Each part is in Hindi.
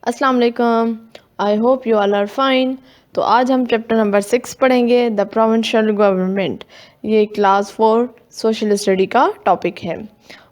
अस्सलाम वालेकुम। I hope you all are fine. तो आज हम चैप्टर नंबर 6 पढ़ेंगे, द प्रोविंशियल गवर्नमेंट। ये क्लास 4 सोशल स्टडी का टॉपिक है।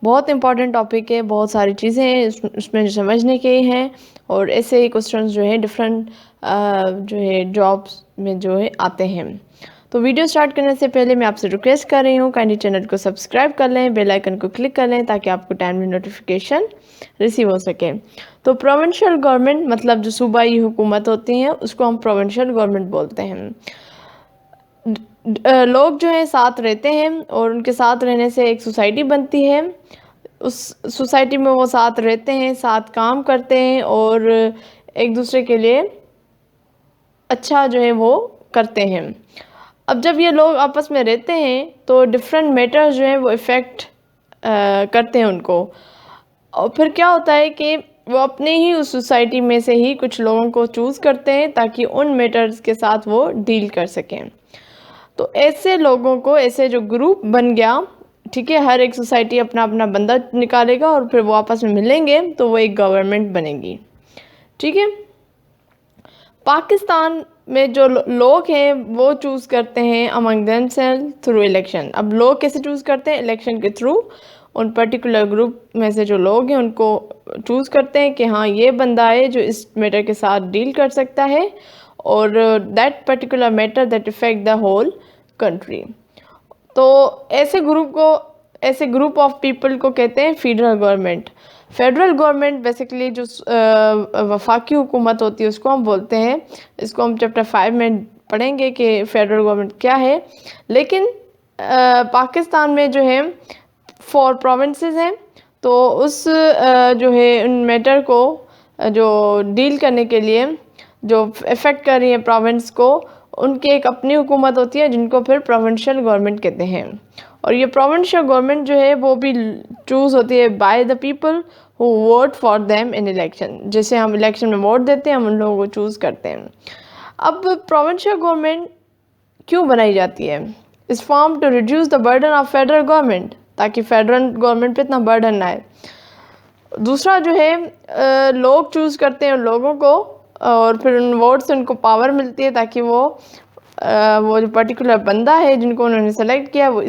बहुत इंपॉर्टेंट टॉपिक है, बहुत सारी चीज़ें हैं उसमें जो समझने के हैं, और ऐसे ही क्वेश्चंस जो है डिफरेंट जो है जॉब्स में जो है आते हैं। तो वीडियो स्टार्ट करने से पहले मैं आपसे रिक्वेस्ट कर रही हूँ, काइंडली चैनल को सब्सक्राइब कर लें, बेल आइकन को क्लिक कर लें ताकि आपको टाइमली नोटिफिकेशन रिसीव हो सके। तो प्रोविंशियल गवर्नमेंट मतलब जो सूबाई हुकूमत होती हैं उसको हम प्रोविंशियल गवर्नमेंट बोलते हैं। लोग जो हैं साथ रहते हैं और उनके साथ रहने से एक सोसाइटी बनती है। उस सोसाइटी में वो साथ रहते हैं, साथ काम करते हैं और एक दूसरे के लिए अच्छा जो है वो करते हैं। अब जब ये लोग आपस में रहते हैं तो डिफरेंट मैटर्स जो हैं वो इफ़ेक्ट करते हैं उनको, और फिर क्या होता है कि वो अपने ही उस सोसाइटी में से ही कुछ लोगों को चूज़ करते हैं ताकि उन मैटर्स के साथ वो डील कर सकें। तो ऐसे लोगों को, ऐसे जो ग्रुप बन गया, ठीक है, हर एक सोसाइटी अपना अपना बंदा निकालेगा और फिर वो आपस में मिलेंगे तो वो एक गवर्नमेंट बनेगी। ठीक है। पाकिस्तान में जो लोग हैं वो चूज़ करते हैं अमंग देमसेल्फ थ्रू इलेक्शन। अब लोग कैसे चूज़ करते हैं? इलेक्शन के थ्रू। उन पर्टिकुलर ग्रुप में से जो लोग हैं उनको चूज़ करते हैं कि हाँ, ये बंदा है जो इस मैटर के साथ डील कर सकता है, और that particular matter that effect the whole country. तो ऐसे ग्रुप ऑफ पीपल को कहते हैं federal government. Federal government basically जो वफाकी हुकूमत होती है उसको हम बोलते हैं। इसको हम चैप्टर 5 में पढ़ेंगे कि फेडरल गवर्नमेंट क्या है। लेकिन पाकिस्तान में जो है 4 प्रोविंसेस हैं, तो उस जो है उन मैटर को जो डील करने के लिए जो इफ़ेक्ट कर रही है प्रोविंस को, उनकी एक अपनी हुकूमत होती है जिनको फिर प्रोविंशियल गवर्नमेंट कहते हैं। और ये प्रोविंशियल गवर्नमेंट जो है वो भी चूज़ होती है by the people who vote for them in election. जैसे हम इलेक्शन में वोट देते हैं, हम उन लोगों को चूज़ करते हैं। अब प्रोविंशियल गवर्नमेंट क्यों बनाई जाती है? Is form to reduce the burden of federal government, ताकि फेडरल गवर्नमेंट पे इतना बर्डन ना आए। दूसरा जो है लोग चूज़ करते हैं उन लोगों को, और फिर उन वोट से उनको पावर मिलती है ताकि वो जो पर्टिकुलर बंदा है जिनको उन्होंने सेलेक्ट किया वो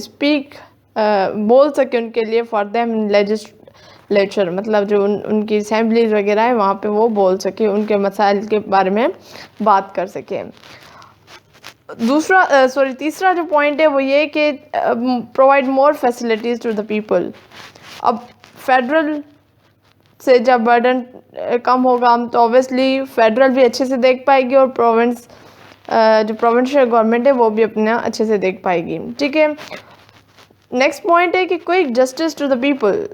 बोल सके उनके लिए फॉर देम लेजिस्लेचर, मतलब जो उनकी असेंबलीज वगैरह है वहाँ पे वो बोल सके, उनके मसाइल के बारे में बात कर सके। तीसरा जो पॉइंट है वो ये कि provide more facilities to the people. अब फेडरल से जब बर्डन कम होगा तो ऑब्वियसली फेडरल भी अच्छे से देख पाएगी, और जो प्रोविंशियल गवर्नमेंट है वो भी अपना अच्छे से देख पाएगी। ठीक है। नेक्स्ट पॉइंट है कि quick justice to the people.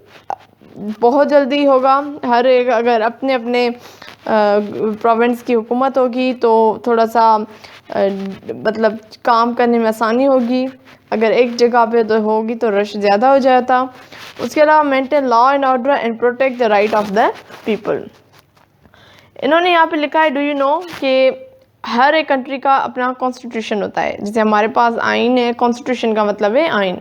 बहुत जल्दी होगा। हर एक अगर अपने अपने प्रोविंस की हुकूमत होगी तो थोड़ा सा मतलब काम करने में आसानी होगी। अगर एक जगह पे तो होगी तो रश ज़्यादा हो जाता। उसके अलावा maintain law and order and protect the right of the people. इन्होंने यहाँ पे लिखा है, डू यू नो कि हर एक कंट्री का अपना कॉन्स्टिट्यूशन होता है। जैसे हमारे पास आइन है, कॉन्स्टिट्यूशन का मतलब है आइन।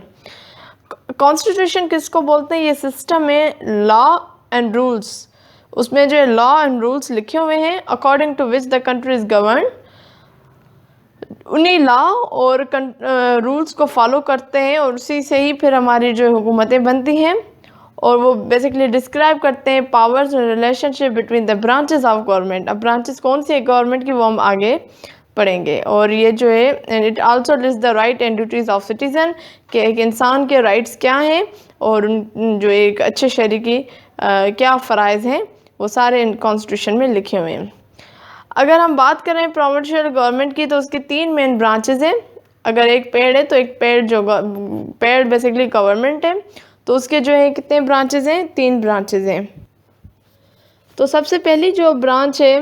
कॉन्स्टिट्यूशन किसको बोलते हैं? ये सिस्टम है लॉ एंड रूल्स। उसमें जो लॉ एंड रूल्स लिखे हुए हैं according to which the country is govern, उन्हीं लॉ और रूल्स को फॉलो करते हैं और उसी से ही फिर हमारी जो हुकूमतें बनती हैं। और वो बेसिकली डिस्क्राइब करते हैं पावर्स और relationship between the branches of government. अब ब्रांचेस कौन सी है गवर्नमेंट की वो हम आगे पढ़ेंगे। और ये जो है and it also list the right and duties of citizen, कि एक इंसान के राइट्स क्या हैं और जो एक अच्छे शहरी की क्या फ़राइज़ हैं, वो सारे इन कॉन्स्टिट्यूशन में लिखे हुए हैं। अगर हम बात करें प्रोविंशियल गवर्नमेंट की तो उसके 3 मेन ब्रांचेस हैं। अगर एक पेड़ है तो एक पेड़ बेसिकली गवर्नमेंट है, तो उसके जो है कितने ब्रांचेस हैं? 3 ब्रांचेस हैं। तो सबसे पहली जो ब्रांच है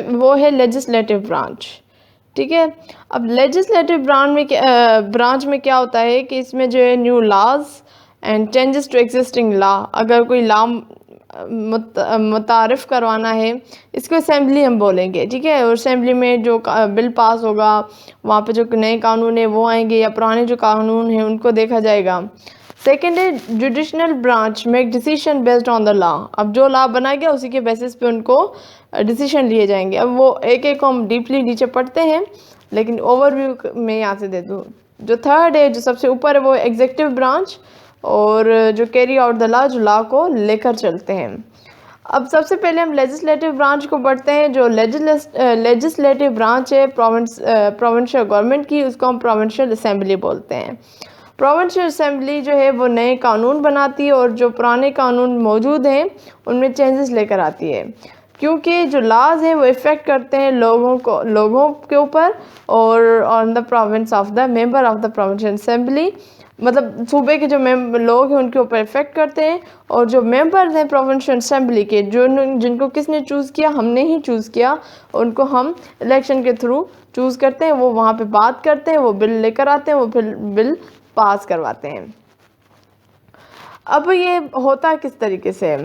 वो है लेजिस्लेटिव ब्रांच। ठीक है। अब लेजिस्लेटिव ब्रांच में क्या होता है कि इसमें जो है new laws and changes to existing law, अगर कोई लॉ मुतारिफ करवाना है, इसको असेंबली हम बोलेंगे। ठीक है। और असेंबली में जो बिल पास होगा वहाँ पे जो नए कानून है वो आएंगे या पुराने जो कानून हैं उनको देखा जाएगा। सेकेंड है jurisdictional branch make decision based on the law. अब जो लॉ बना गया उसी के बेसिस पे उनको डिसीजन लिए जाएंगे। अब वो एक एक को हम डीपली नीचे पढ़ते हैं, लेकिन ओवरव्यू में यहाँ से दे दूँ। जो थर्ड है, जो सबसे ऊपर है, वो एग्जीक्यूटिव ब्रांच, और जो कैरी आउट द लॉ, जो लॉ को लेकर चलते हैं। अब सबसे पहले हम लेजिस्लेटिव ब्रांच को पढ़ते हैं। जो लेजिस्लेटिव ब्रांच है प्रोविंशियल गवर्नमेंट की, उसको हम प्रोविंशियल असेंबली बोलते हैं। प्रोविंशियल असेंबली जो है वो नए कानून बनाती है और जो पुराने कानून मौजूद हैं उनमें चेंजेस लेकर आती है, क्योंकि जो लॉज हैं वो इफ़ेक्ट करते हैं लोगों के ऊपर और on the province of the member of the provincial assembly, मतलब सूबे के जो लोग हैं उनके ऊपर इफ़ेक्ट करते हैं। और जो मेंबर्स हैं प्रोविंशियल असेंबली के, जिनको किसने चूज़ किया, हमने ही चूज़ किया, उनको हम इलेक्शन के थ्रू चूज़ करते हैं। वो वहाँ पे बात करते हैं, वो बिल लेकर आते हैं, वो फिर बिल पास करवाते हैं। अब ये होता किस तरीके से,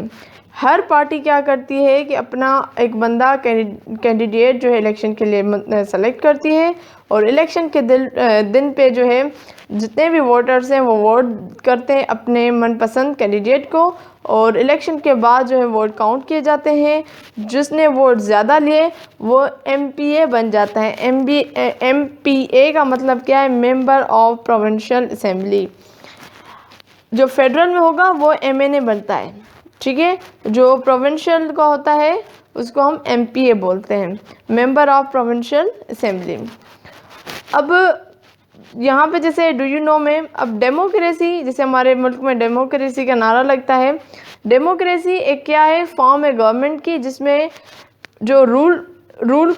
हर पार्टी क्या करती है कि अपना एक बंदा कैंडिडेट जो है इलेक्शन के लिए सेलेक्ट करती है, और इलेक्शन के दिन पे जो है जितने भी वोटर्स हैं वो वोट करते हैं अपने मनपसंद कैंडिडेट को, और इलेक्शन के बाद जो है वोट काउंट किए जाते हैं। जिसने वोट ज़्यादा लिए वो MPA बन जाता है। MPA का मतलब क्या है, मेंबर ऑफ प्रोविंशियल असेंबली। जो फेडरल में होगा वो MNA बनता है, ठीक है। जो प्रोविंशियल का होता है उसको हम MPA बोलते हैं, मेंबर ऑफ प्रोविंशियल असेंबली। अब यहाँ पे जैसे डू यू नो में, अब डेमोक्रेसी, जैसे हमारे मुल्क में डेमोक्रेसी का नारा लगता है। डेमोक्रेसी एक क्या है, फॉर्म है गवर्नमेंट की, जिसमें जो rule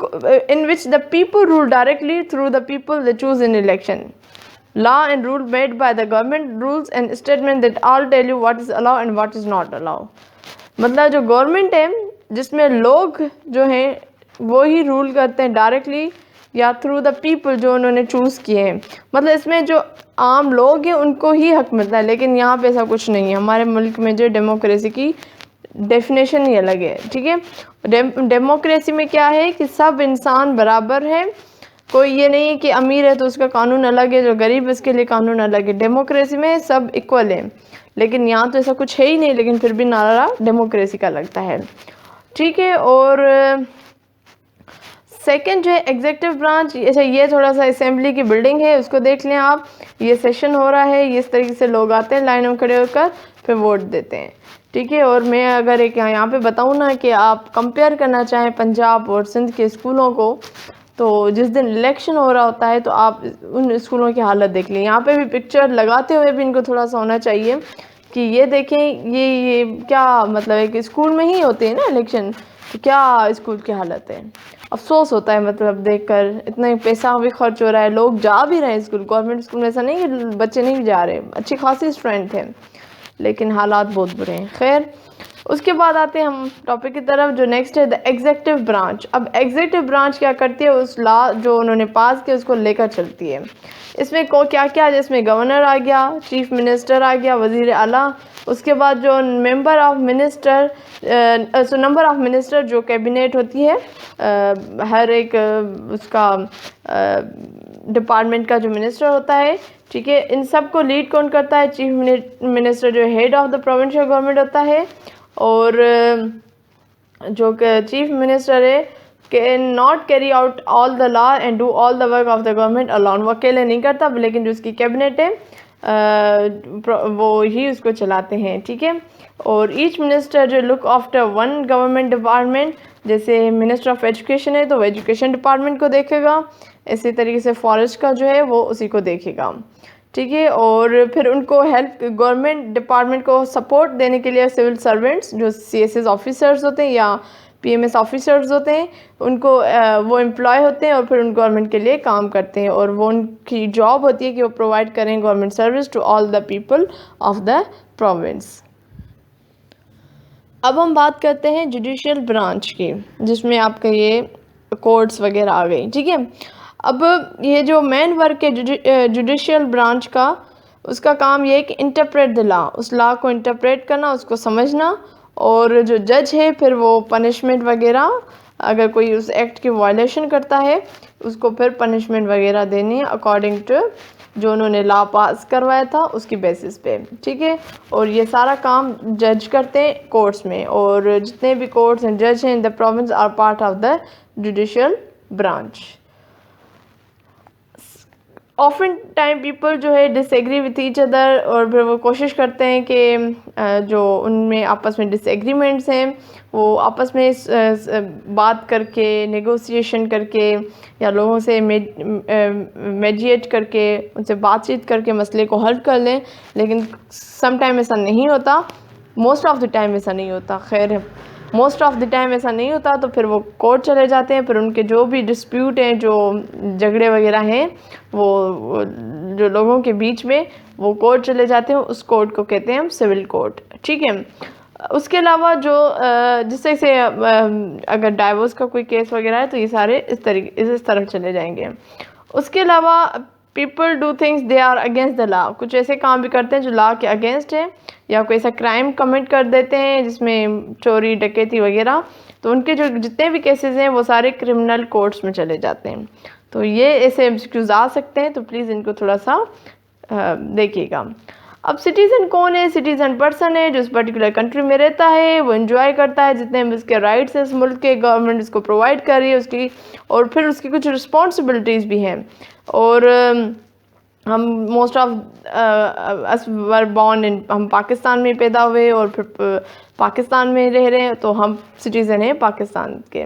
in which the people rule directly through the people they choose in election. Law and rule made by the government, rules and statement that all tell you what is allowed and what is not allowed। मतलब जो गवर्नमेंट है जिसमें लोग जो हैं वो ही रूल करते हैं डायरेक्टली या थ्रू द पीपल जो उन्होंने चूज़ किए हैं। मतलब इसमें जो आम लोग हैं उनको ही हक मिलता है, लेकिन यहाँ पे ऐसा कुछ नहीं है। हमारे मुल्क में जो डेमोक्रेसी की डेफिनेशन ही अलग है, ठीक है। डेमोक्रेसी में क्या है कि सब इंसान बराबर है, कोई ये नहीं है कि अमीर है तो उसका कानून अलग है, जो गरीब है उसके लिए कानून अलग है। डेमोक्रेसी में सब इक्वल हैं, लेकिन यहाँ तो ऐसा कुछ है ही नहीं, लेकिन फिर भी नारा डेमोक्रेसी का लगता है, ठीक है। और सेकंड जो है एग्जीक्यूटिव ब्रांच, अच्छा ये थोड़ा सा असेंबली की बिल्डिंग है, उसको देख लें आप। ये सेशन हो रहा है, ये इस तरीके से लोग आते हैं लाइन में खड़े होकर, फिर वोट देते हैं, ठीक है। और मैं अगर एक यहाँ पे बताऊँ ना कि आप कंपेयर करना चाहें पंजाब और सिंध के स्कूलों को, तो जिस दिन इलेक्शन हो रहा होता है तो आप उन स्कूलों की हालत देख लें। यहाँ पे भी पिक्चर लगाते हुए भी इनको थोड़ा सा होना चाहिए कि ये देखें ये क्या मतलब है कि स्कूल में ही होते हैं ना इलेक्शन, तो क्या स्कूल की हालत है। अफसोस होता है मतलब देखकर, इतना पैसा भी खर्च हो रहा है, लोग जा भी रहे हैं स्कूल, गवर्नमेंट स्कूल में ऐसा नहीं कि बच्चे नहीं जा रहे, अच्छी खासी स्टूडेंट थे, लेकिन हालात बहुत बुरे हैं। खैर, उसके बाद आते हैं हम टॉपिक की तरफ। जो नेक्स्ट है द एग्जीक्यूटिव ब्रांच। अब एग्जीक्यूटिव ब्रांच क्या करती है, उस लॉ जो उन्होंने पास किया उसको लेकर चलती है। इसमें को क्या क्या, जिसमें गवर्नर आ गया, चीफ मिनिस्टर आ गया, वजीर आला, उसके बाद जो नंबर ऑफ मिनिस्टर जो कैबिनेट होती है, हर एक उसका डिपार्टमेंट का जो मिनिस्टर होता है, ठीक है। इन सब को लीड कौन करता है, चीफ मिनिस्टर जो head of the provincial government होता है। और जो चीफ मिनिस्टर है can not carry out all the law and do all the work of the government alone, वो अकेले नहीं करता, लेकिन जो उसकी कैबिनेट है वो ही उसको चलाते हैं, ठीक है। और ईच मिनिस्टर जो look after one government department, जैसे मिनिस्टर ऑफ एजुकेशन है तो वो एजुकेशन डिपार्टमेंट को देखेगा, इसी तरीके से फॉरेस्ट का जो है वो उसी को देखेगा, ठीक है। और फिर उनको हेल्प, गवर्नमेंट डिपार्टमेंट को सपोर्ट देने के लिए सिविल सर्वेंट्स जो CSS ऑफिसर्स होते हैं या PMS ऑफिसर्स होते हैं, उनको वो एम्प्लॉय होते हैं और फिर उन गवर्नमेंट के लिए काम करते हैं, और वो उनकी जॉब होती है कि वो प्रोवाइड करें government service to all the people of the province. अब हम बात करते हैं जुडिशियल ब्रांच की, जिसमें आपका ये कोर्ट्स वगैरह आ गई, ठीक है। अब ये जो मेन वर्क है जुडिशियल ब्रांच का, उसका काम ये है कि इंटरप्रेट द लॉ, उस लॉ को इंटरप्रेट करना, उसको समझना, और जो जज है फिर वो पनिशमेंट वगैरह, अगर कोई उस एक्ट की वायलेशन करता है उसको फिर पनिशमेंट वगैरह देनी है अकॉर्डिंग टू जो उन्होंने लॉ पास करवाया था उसकी बेसिस पे, ठीक है। और ये सारा काम जज करते हैं कोर्ट्स में, और जितने भी कोर्ट्स एंड जज हैं in the province are part of the judicial branch. Often time people जो है डिसएग्री विथ ईच अदर, और फिर वो कोशिश करते हैं कि जो उनमें आपस में डिसएग्रीमेंट्स हैं वो आपस में बात करके, नेगोशिएशन करके, या लोगों से मेडिएट करके, उनसे बातचीत करके मसले को हल कर लें। लेकिन सम टाइम ऐसा नहीं होता, मोस्ट ऑफ द टाइम ऐसा नहीं होता। खैर, मोस्ट ऑफ द टाइम ऐसा नहीं होता, तो फिर वो कोर्ट चले जाते हैं। फिर उनके जो भी डिस्प्यूट हैं, जो झगड़े वगैरह हैं, वो जो लोगों के बीच में, वो कोर्ट चले जाते हैं। उस कोर्ट को कहते हैं हम सिविल कोर्ट, ठीक है। उसके अलावा जो जिससे से अगर डाइवोर्स का कोई केस वगैरह है तो ये सारे इस तरफ चले जाएंगे। उसके अलावा people do things they are against the law, कुछ ऐसे काम भी करते हैं जो लॉ के अगेंस्ट है, या कोई ऐसा क्राइम कमिट कर देते हैं जिसमें चोरी डकैती वगैरह, तो उनके जो जितने भी केसेस हैं वो सारे क्रिमिनल कोर्ट्स में चले जाते हैं। तो ये ऐसे एमसीक्यूज आ सकते हैं, तो प्लीज़ इनको थोड़ा सा देखिएगा। अब सिटीज़न कौन है? सिटीज़न पर्सन है जो उस पर्टिकुलर कंट्री में रहता है, वो एंजॉय करता है जितने भी उसके राइट्स हैं इस मुल्क के, गवर्नमेंट उसको प्रोवाइड कर रही है उसकी, और फिर उसकी कुछ रिस्पॉन्सिबिलिटीज़ भी हैं। और हम most of us were born in, हम पाकिस्तान में पैदा हुए और फिर पाकिस्तान में रह रहे हैं, तो हम सिटीज़न हैं पाकिस्तान के।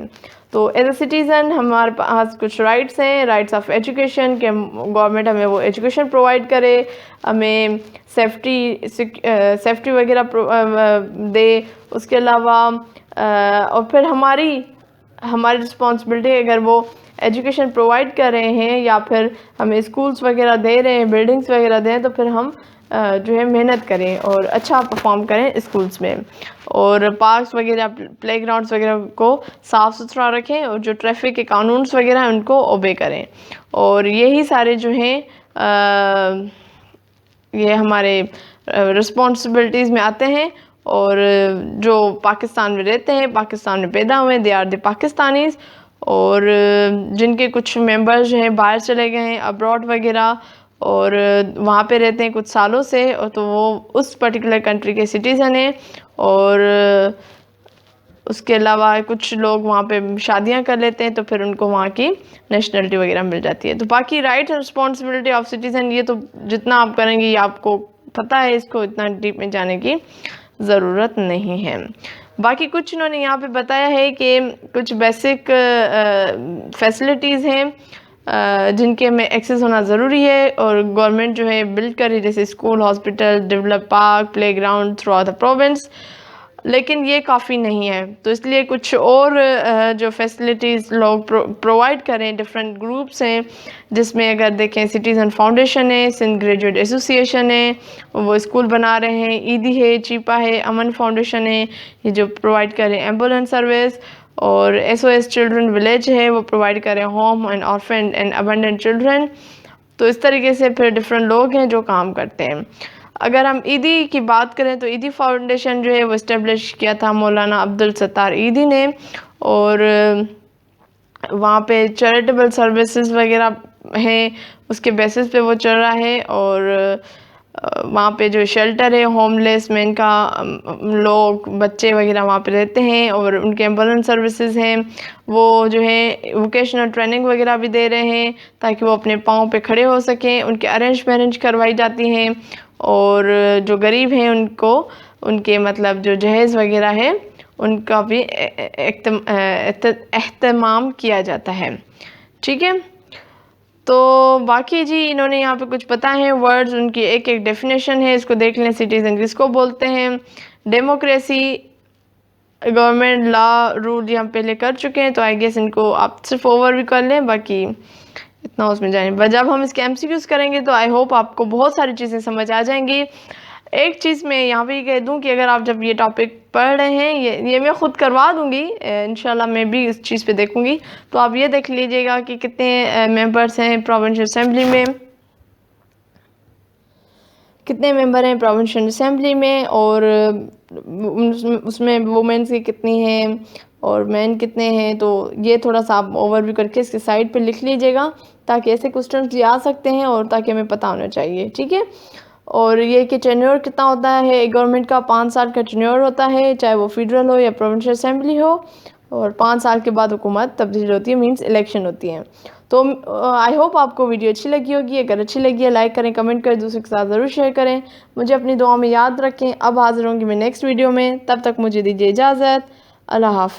तो एज ए सिटीज़न हमारे पास कुछ राइट्स हैं, राइट्स ऑफ एजुकेशन, के गवर्नमेंट हमें वो एजुकेशन प्रोवाइड करे, हमें सेफ्टी वगैरह दे। उसके अलावा और फिर हमारी रिस्पॉन्सिबिलिटी, अगर वो एजुकेशन प्रोवाइड कर रहे हैं या फिर हमें स्कूल्स वगैरह दे रहे हैं, बिल्डिंग्स वगैरह दें, तो फिर हम जो है मेहनत करें और अच्छा परफॉर्म करें स्कूल्स में, और पार्क्स वगैरह, प्लेग्राउंड्स वगैरह को साफ़ सुथरा रखें, और जो ट्रैफिक के कानून्स वगैरह हैं उनको ओबे करें। और यही सारे जो हैं ये हमारे रिस्पॉन्सिबिलिटीज़ में आते हैं। और जो पाकिस्तान में रहते हैं, पाकिस्तान में पैदा हुए, दे आर द पाकिस्तानीज़। और जिनके कुछ मेंबर्स जो हैं बाहर चले गए हैं अब्रॉड वगैरह, और वहाँ पे रहते हैं कुछ सालों से, और तो वो उस पर्टिकुलर कंट्री के सिटीज़न हैं। और उसके अलावा कुछ लोग वहाँ पे शादियाँ कर लेते हैं, तो फिर उनको वहाँ की नेशनलिटी वगैरह मिल जाती है। तो बाकी rights and responsibility of citizen, ये तो जितना आप करेंगे ये आपको पता है, इसको इतना डीप में जाने की ज़रूरत नहीं है। बाकी कुछ इन्होंने यहाँ पे बताया है कि कुछ बेसिक फैसिलिटीज़ हैं जिनके में एक्सेस होना ज़रूरी है, और गवर्नमेंट जो है बिल्ड करे, जैसे school, hospital, develop park, playground through out the province. लेकिन ये काफ़ी नहीं है, तो इसलिए कुछ और जो फैसिलिटीज़ लोग प्रोवाइड करें, डिफरेंट ग्रुप्स हैं, जिसमें अगर देखें सिटीज़न फाउंडेशन है, सिंध ग्रेजुएट एसोसिएशन है, वो स्कूल बना रहे हैं, ईदी है, चीपा है, अमन फाउंडेशन है, ये जो प्रोवाइड करें एम्बुलेंस सर्विस, और SOS चिल्ड्रन विलेज है, वो प्रोवाइड करें home and orphan and abundant children. तो इस तरीके से फिर डिफरेंट लोग हैं जो काम करते हैं। अगर हम ईदी की बात करें तो ईदी फाउंडेशन जो है वो इस्टेब्लिश किया था मौलाना अब्दुल सत्तार ईदी ने, और वहाँ पे चैरिटेबल सर्विसेज वगैरह हैं, उसके बेसिस पे वो चल रहा है। और वहाँ पे जो शेल्टर है होमलेस मैन का, लोग बच्चे वगैरह वहाँ पे रहते हैं, और उनके एम्बुलेंस सर्विसेज हैं, वो जो है वोकेशनल ट्रेनिंग वगैरह भी दे रहे हैं ताकि वो अपने पाँव पे खड़े हो सकें। उनके अरेंज मैरेज करवाई जाती हैं, और जो गरीब हैं उनको उनके मतलब जो जहेज़ वगैरह है उनका भी एहतमाम किया जाता है, ठीक है। तो बाकी जी इन्होंने यहाँ पे कुछ पता है वर्ड्स, उनकी एक एक डेफिनेशन है, इसको देख लें। सिटीजन किसको बोलते हैं? डेमोक्रेसी, गवर्नमेंट, लॉ, रूल, ये हम पहले कर चुके हैं, तो आई गेस इनको आप सिर्फ ओवर भी कर लें, बाकी इतना उसमें जाने। पर जब हम इसके MCQs करेंगे तो आई होप आपको बहुत सारी चीज़ें समझ आ जाएंगी। एक चीज़ मैं यहाँ पे कह दूँ कि अगर आप जब ये टॉपिक पढ़ रहे हैं, ये मैं ख़ुद करवा दूँगी इंशाल्लाह, मैं भी इस चीज़ पे देखूँगी, तो आप ये देख लीजिएगा कि कितने मेंबर्स हैं प्रोविंशियल असेंबली में, कितने मेंबर हैं प्रोविंशियल असेंबली में, और उसमें वुमेंस की कितनी हैं, और मैन कितने हैं, तो ये थोड़ा सा आप ओवरव्यू करके इसके साइड पे लिख लीजिएगा, ताकि ऐसे क्वेश्चन भी आ सकते हैं और ताकि हमें पता होना चाहिए, ठीक है। और ये कि टेन्योर कितना होता है, गवर्नमेंट का 5 साल का टेन्योर होता है, चाहे वो फेडरल हो या प्रोविंशियल असेंबली हो, और 5 साल के बाद हुकूमत तब्दील होती है, मींस इलेक्शन होती है। तो आई होप आपको वीडियो अच्छी लगी होगी। अगर अच्छी लगी है लाइक करें, कमेंट करें, दूसरे के साथ ज़रूर शेयर करें, मुझे अपनी दुआ में याद रखें। अब हाजिर होंगी मैं नेक्स्ट वीडियो में, तब तक मुझे दीजिए इजाज़त। अल्लाह हाफ़िज़।